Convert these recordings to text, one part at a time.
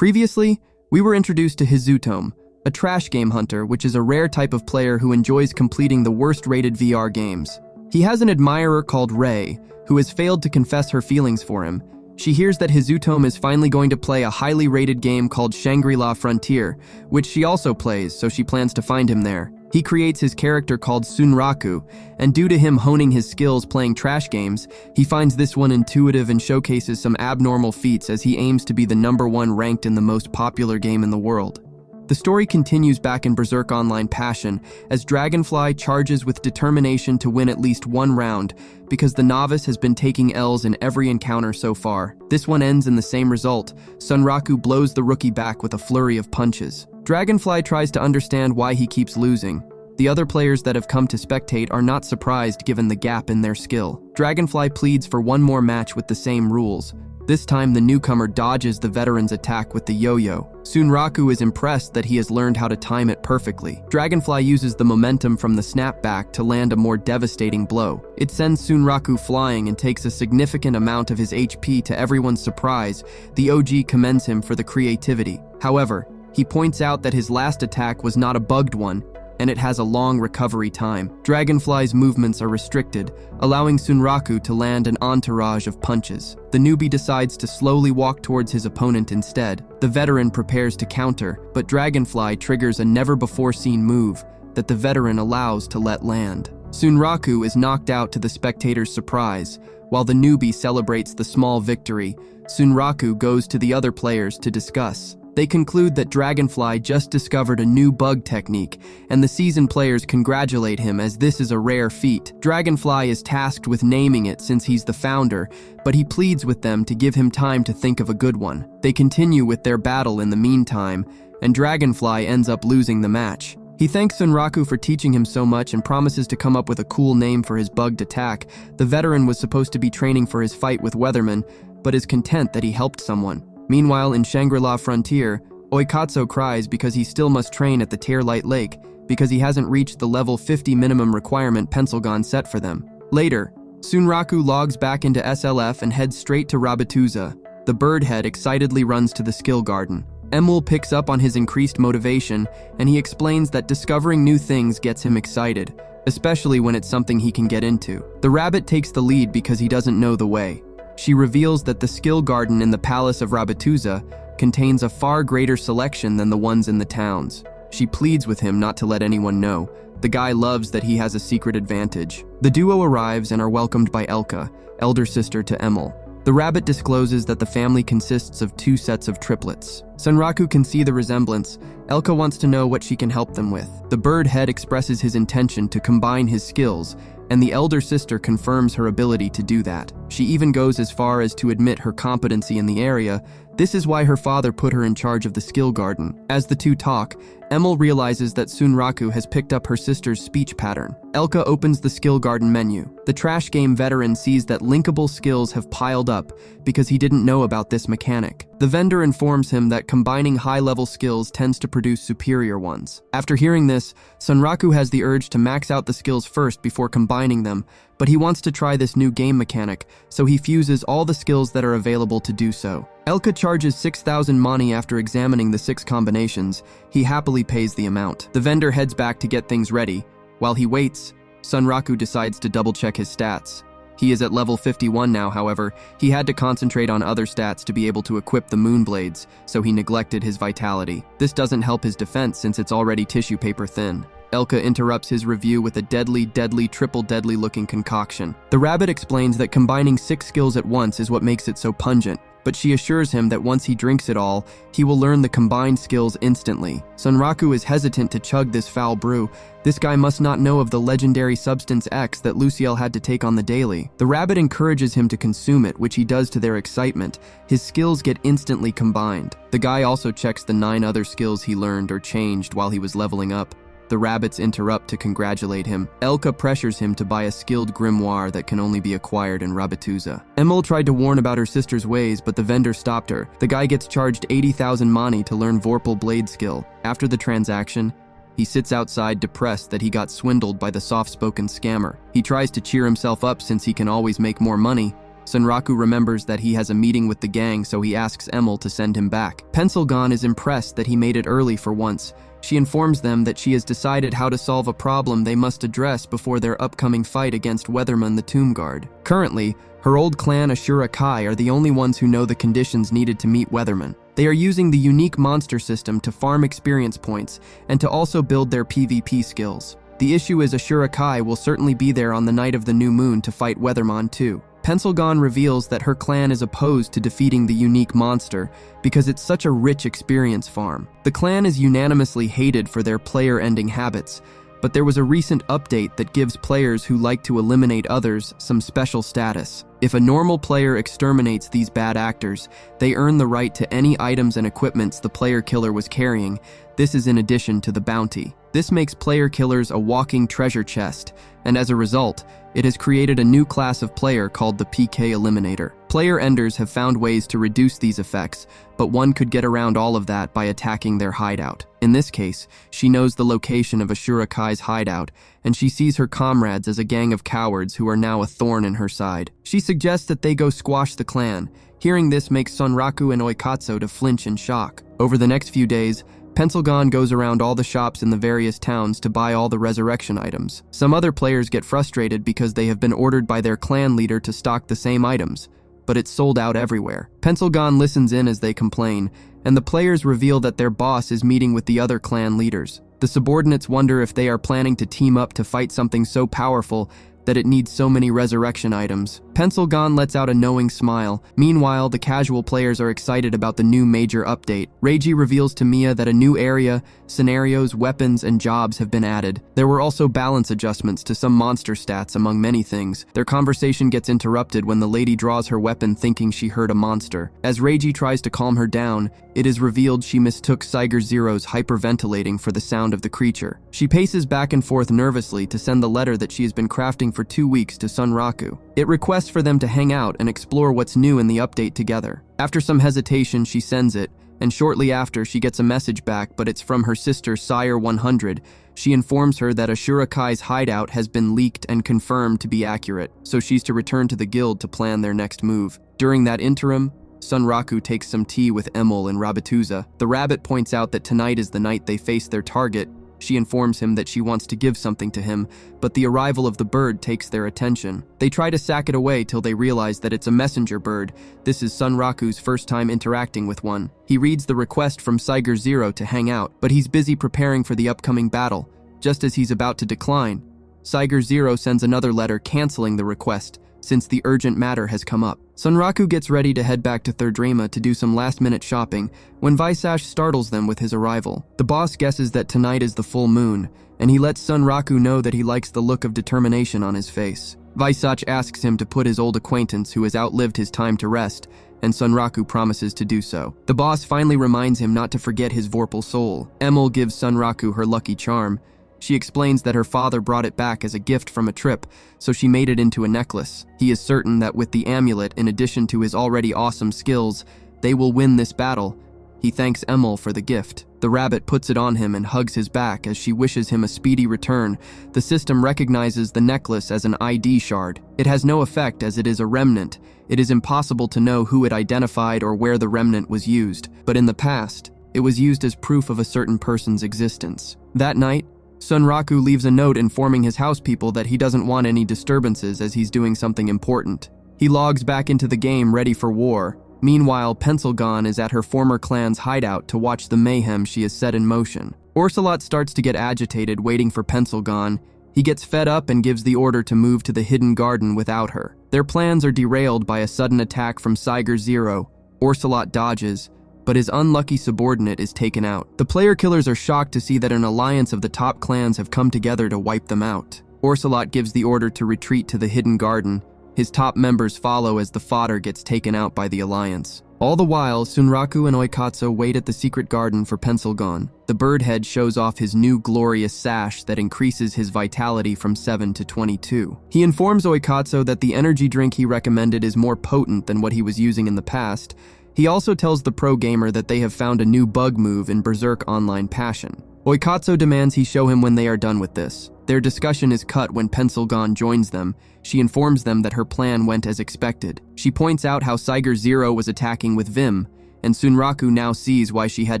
Previously, we were introduced to Hizutome, a trash game hunter, which is a rare type of player who enjoys completing the worst-rated VR games. He has an admirer called Rei, who has failed to confess her feelings for him. She hears that Hizutome is finally going to play a highly rated game called Shangri-La Frontier, which she also plays, so she plans to find him there. He creates his character called Sunraku, and due to him honing his skills playing trash games, he finds this one intuitive and showcases some abnormal feats as he aims to be the #1 ranked in the most popular game in the world. The story continues back in Berserk Online Passion as Dragonfly charges with determination to win at least one round because the novice has been taking L's in every encounter so far. This one ends in the same result. Sunraku blows the rookie back with a flurry of punches. Dragonfly tries to understand why he keeps losing. The other players that have come to spectate are not surprised given the gap in their skill. Dragonfly pleads for one more match with the same rules. This time, the newcomer dodges the veteran's attack with the yo-yo. Sunraku is impressed that he has learned how to time it perfectly. Dragonfly uses the momentum from the snapback to land a more devastating blow. It sends Sunraku flying and takes a significant amount of his HP. To everyone's surprise, the OG commends him for the creativity. However, he points out that his last attack was not a bugged one, and it has a long recovery time. Dragonfly's movements are restricted, allowing Sunraku to land an entourage of punches. The newbie decides to slowly walk towards his opponent instead. The veteran prepares to counter, but Dragonfly triggers a never-before-seen move that the veteran allows to let land. Sunraku is knocked out to the spectator's surprise. While the newbie celebrates the small victory, Sunraku goes to the other players to discuss. They conclude that Dragonfly just discovered a new bug technique, and the seasoned players congratulate him as this is a rare feat. Dragonfly is tasked with naming it since he's the founder, but he pleads with them to give him time to think of a good one. They continue with their battle in the meantime, and Dragonfly ends up losing the match. He thanks Sunraku for teaching him so much and promises to come up with a cool name for his bugged attack. The veteran was supposed to be training for his fight with Weatherman, but is content that he helped someone. Meanwhile, in Shangri-La Frontier, Oikatsu cries because he still must train at the Tearlight Lake because he hasn't reached the level 50 minimum requirement Pencilgon set for them. Later, Sunraku logs back into SLF and heads straight to Rabatuza. The birdhead excitedly runs to the skill garden. Emil picks up on his increased motivation, and he explains that discovering new things gets him excited, especially when it's something he can get into. The rabbit takes the lead because he doesn't know the way. She reveals that the skill garden in the Palace of Rabatuza contains a far greater selection than the ones in the towns. She pleads with him not to let anyone know. The guy loves that he has a secret advantage. The duo arrives and are welcomed by Elka, elder sister to Emil. The rabbit discloses that the family consists of 2 sets of triplets. Sunraku can see the resemblance. Elka wants to know what she can help them with. The bird head expresses his intention to combine his skills, and the elder sister confirms her ability to do that. She even goes as far as to admit her competency in the area. This is why her father put her in charge of the skill garden. As the two talk, Emil realizes that Sunraku has picked up her sister's speech pattern. Elka opens the skill garden menu. The trash game veteran sees that linkable skills have piled up because he didn't know about this mechanic. The vendor informs him that combining high-level skills tends to produce superior ones. After hearing this, Sunraku has the urge to max out the skills first before combining them, but he wants to try this new game mechanic, so he fuses all the skills that are available to do so. Elka charges 6,000 mani after examining the 6 combinations. He happily pays the amount. The vendor heads back to get things ready. While he waits, Sunraku decides to double-check his stats. He is at level 51 now, however. He had to concentrate on other stats to be able to equip the Moonblades, so he neglected his vitality. This doesn't help his defense since it's already tissue paper thin. Elka interrupts his review with a deadly, triple deadly looking concoction. The rabbit explains that combining 6 skills at once is what makes it so pungent, but she assures him that once he drinks it all, he will learn the combined skills instantly. Sunraku is hesitant to chug this foul brew. This guy must not know of the legendary Substance X that Luciel had to take on the daily. The rabbit encourages him to consume it, which he does to their excitement. His skills get instantly combined. The guy also checks the 9 other skills he learned or changed while he was leveling up. The rabbits interrupt to congratulate him. Elka pressures him to buy a skilled grimoire that can only be acquired in Rabatuza. Emil tried to warn about her sister's ways, but the vendor stopped her. The guy gets charged 80,000 mani to learn Vorpal blade skill. After the transaction, he sits outside depressed that he got swindled by the soft-spoken scammer. He tries to cheer himself up since he can always make more money. Sunraku remembers that he has a meeting with the gang, so he asks Emil to send him back. Pencilgon is impressed that he made it early for once. She informs them that she has decided how to solve a problem they must address before their upcoming fight against Weatherman the Tomb Guard. Currently, her old clan Ashura Kai are the only ones who know the conditions needed to meet Weatherman. They are using the unique monster system to farm experience points and to also build their PvP skills. The issue is Ashura Kai will certainly be there on the night of the new moon to fight Weatherman too. Pencilgon reveals that her clan is opposed to defeating the unique monster because it's such a rich experience farm. The clan is unanimously hated for their player-ending habits, but there was a recent update that gives players who like to eliminate others some special status. If a normal player exterminates these bad actors, they earn the right to any items and equipments the player killer was carrying. This is in addition to the bounty. This makes player killers a walking treasure chest, and as a result, it has created a new class of player called the PK Eliminator. Player enders have found ways to reduce these effects, but one could get around all of that by attacking their hideout. In this case, she knows the location of Ashura Kai's hideout, and she sees her comrades as a gang of cowards who are now a thorn in her side. She suggests that they go squash the clan. Hearing this makes Sunraku and Oikatsu to flinch in shock. Over the next few days, Pencilgon goes around all the shops in the various towns to buy all the resurrection items. Some other players get frustrated because they have been ordered by their clan leader to stock the same items, but it's sold out everywhere. Pencilgon listens in as they complain, and the players reveal that their boss is meeting with the other clan leaders. The subordinates wonder if they are planning to team up to fight something so powerful that it needs so many resurrection items. Pencilgon lets out a knowing smile. Meanwhile, the casual players are excited about the new major update. Reiji reveals to Mia that a new area, scenarios, weapons, and jobs have been added. There were also balance adjustments to some monster stats among many things. Their conversation gets interrupted when the lady draws her weapon thinking she heard a monster. As Reiji tries to calm her down, it is revealed she mistook Siger Zero's hyperventilating for the sound of the creature. She paces back and forth nervously to send the letter that she has been crafting for 2 weeks to Sunraku. It requests for them to hang out and explore what's new in the update together. After some hesitation, she sends it, and shortly after, she gets a message back, but it's from her sister Sire 100. She informs her that Ashura Kai's hideout has been leaked and confirmed to be accurate, so she's to return to the guild to plan their next move. During that interim, Sunraku takes some tea with Emil and Rabituza. The rabbit points out that tonight is the night they face their target. She informs him that she wants to give something to him, but the arrival of the bird takes their attention. They try to sack it away till they realize that it's a messenger bird. This is Sunraku's first time interacting with one. He reads the request from Siger Zero to hang out, but he's busy preparing for the upcoming battle. Just as he's about to decline, Siger Zero sends another letter canceling the request, since the urgent matter has come up. Sunraku gets ready to head back to Thirdrama to do some last-minute shopping when Vaisash startles them with his arrival. The boss guesses that tonight is the full moon, and he lets Sunraku know that he likes the look of determination on his face. Vaisash asks him to put his old acquaintance who has outlived his time to rest, and Sunraku promises to do so. The boss finally reminds him not to forget his Vorpal soul. Emil gives Sunraku her lucky charm. She explains that her father brought it back as a gift from a trip, so she made it into a necklace. He is certain that with the amulet, in addition to his already awesome skills, they will win this battle. He thanks Emil for the gift. The rabbit puts it on him and hugs his back as she wishes him a speedy return. The system recognizes the necklace as an ID shard. It has no effect as it is a remnant. It is impossible to know who it identified or where the remnant was used, but in the past, it was used as proof of a certain person's existence. That night, Sunraku leaves a note informing his housepeople that he doesn't want any disturbances as he's doing something important. He logs back into the game ready for war. Meanwhile, Pencilgon is at her former clan's hideout to watch the mayhem she has set in motion. Orcelot starts to get agitated waiting for Pencilgon. He gets fed up and gives the order to move to the hidden garden without her. Their plans are derailed by a sudden attack from Siger Zero. Orcelot dodges, but his unlucky subordinate is taken out. The player killers are shocked to see that an alliance of the top clans have come together to wipe them out. Orcelot gives the order to retreat to the hidden garden. His top members follow as the fodder gets taken out by the alliance. All the while, Sunraku and Oikatsu wait at the secret garden for Pencilgon. The bird head shows off his new glorious sash that increases his vitality from 7 to 22. He informs Oikatsu that the energy drink he recommended is more potent than what he was using in the past. He also tells the pro gamer that they have found a new bug move in Berserk Online Passion. Oikatsu demands he show him when they are done with this. Their discussion is cut when Pencilgon joins them. She informs them that her plan went as expected. She points out how Saiger Zero was attacking with Vim, and Sunraku now sees why she had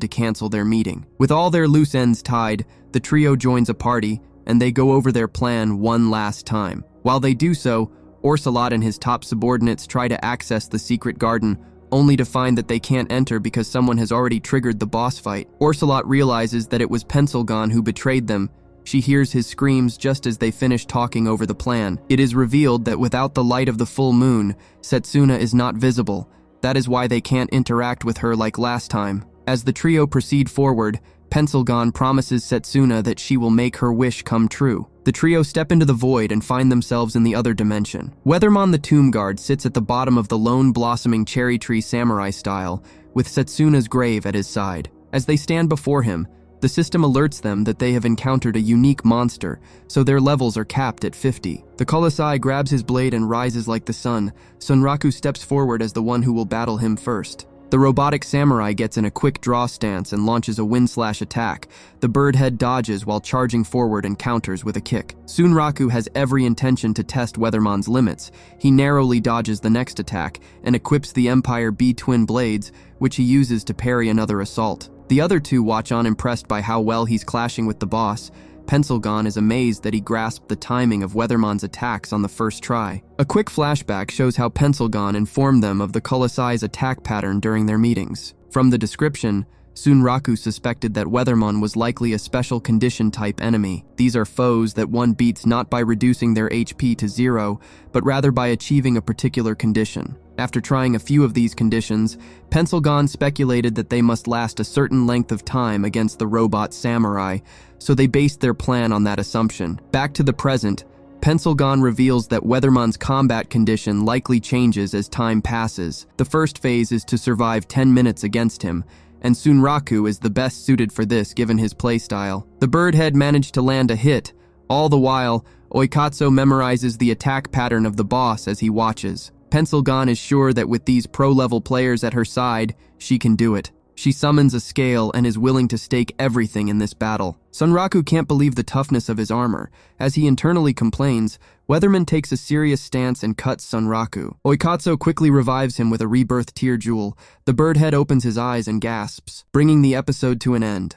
to cancel their meeting. With all their loose ends tied, the trio joins a party, and they go over their plan one last time. While they do so, Orsalot and his top subordinates try to access the secret garden, only to find that they can't enter because someone has already triggered the boss fight. Orsalot realizes that it was Pencilgon who betrayed them. She hears his screams just as they finish talking over the plan. It is revealed that without the light of the full moon, Setsuna is not visible. That is why they can't interact with her like last time. As the trio proceed forward, Pencilgon promises Setsuna that she will make her wish come true. The trio step into the void and find themselves in the other dimension. Weathermon the Tomb Guard sits at the bottom of the lone blossoming cherry tree samurai style, with Setsuna's grave at his side. As they stand before him, the system alerts them that they have encountered a unique monster, so their levels are capped at 50. The Colossi grabs his blade and rises like the sun. Sunraku steps forward as the one who will battle him first. The robotic samurai gets in a quick draw stance and launches a wind-slash attack. The bird head dodges while charging forward and counters with a kick. Sunraku has every intention to test Weathermon's limits. He narrowly dodges the next attack and equips the Empire B twin blades, which he uses to parry another assault. The other two watch on, impressed by how well he's clashing with the boss. Pencilgon is amazed that he grasped the timing of Weathermon's attacks on the first try. A quick flashback shows how Pencilgon informed them of the Colossi's attack pattern during their meetings. From the description, Sunraku suspected that Weathermon was likely a special condition type enemy. These are foes that one beats not by reducing their HP to 0, but rather by achieving a particular condition. After trying a few of these conditions, Pencilgon speculated that they must last a certain length of time against the robot samurai, so they based their plan on that assumption. Back to the present, Pencilgon reveals that Weathermon's combat condition likely changes as time passes. The first phase is to survive 10 minutes against him, and Sunraku is the best suited for this given his playstyle. The birdhead managed to land a hit. All the while, Oikatsu memorizes the attack pattern of the boss as he watches. Pencilgon is sure that with these pro-level players at her side, she can do it. She summons a scale and is willing to stake everything in this battle. Sunraku can't believe the toughness of his armor. As he internally complains, Weatherman takes a serious stance and cuts Sunraku. Oikatsu quickly revives him with a rebirth tear jewel. The birdhead opens his eyes and gasps, bringing the episode to an end.